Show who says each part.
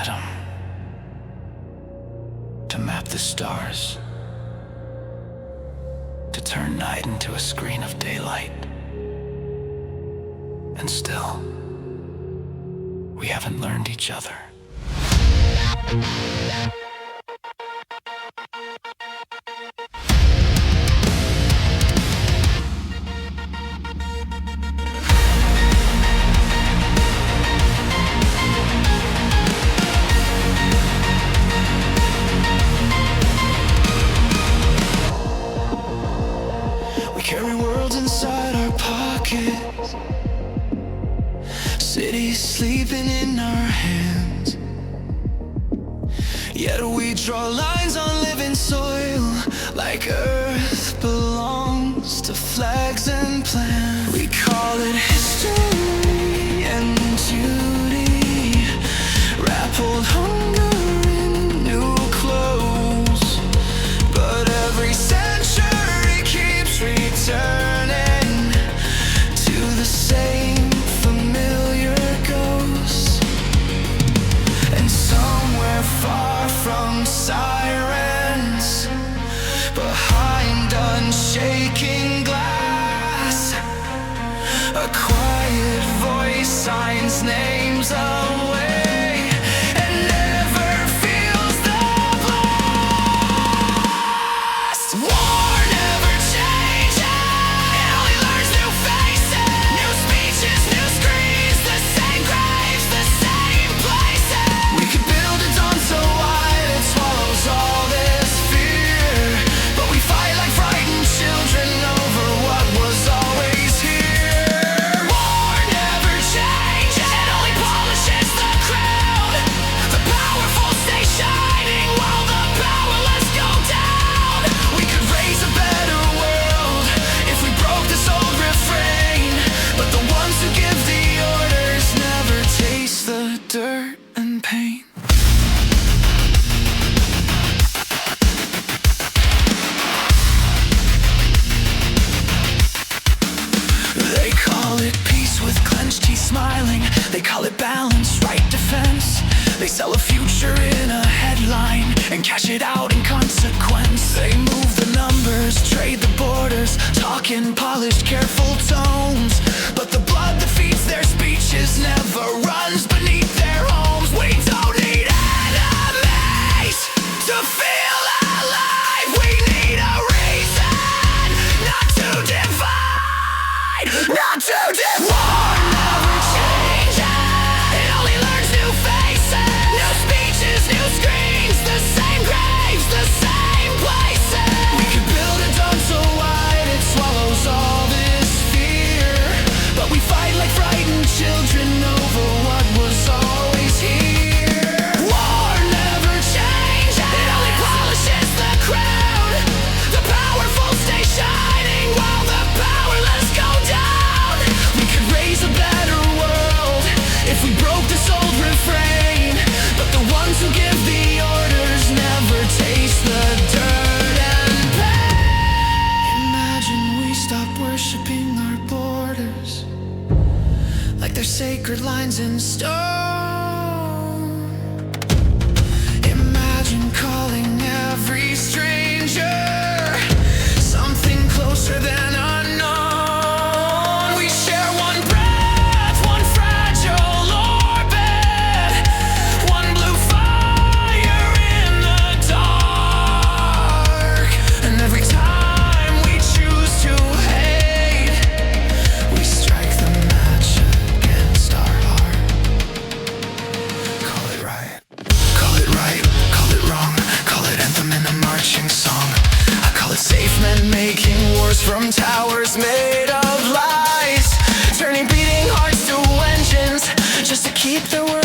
Speaker 1: atom to map the stars, to turn night into a screen of daylight. And still, we haven't learned each other. Carry worlds inside our pockets, cities sleeping in our hands. Yet we draw lines on living soil, like earth belongs to flags and plans. We call it history and duty, wrap old hunger in new clothes. But every century keeps returning to the same familiar ghosts. And somewhere far from sirens, behind unshaking glass, a quiet voice signs names away. Dirt and pain. They call it peace with clenched teeth smiling. They call it balance, right defense. They sell a future in a headline and cash it out in consequence. They move the numbers, trade the borders, talk in polished, careful tones. But the blood that feeds their speeches never runs beneath their homes. We don't need enemies to feel alive. We need a reason not to divide, not to divide. War never changes, it only learns new faces, new speeches, new screens, the same graves, the same places. We could build a dome so wide it swallows all this fear, but we fight like frightened children over what was always here. War never changes, it only polishes the crown. The powerful stay shining while the powerless go down. We could raise a better world if we broke this old refrain, but the ones who give the orders never taste the dirt and pain. Imagine we stop worshipping our borders like they're sacred lines in stone. Imagine calling every stranger something closer than unknown. We share one breath, one fragile orbit, one blue fire in the dark. And every time we choose to hate, we strike the match against our heart. Call it right, call it wrong, call it anthem in a marching song. I call it safe men making wars from towers made of lies, turning beating hearts to engines just to keep their world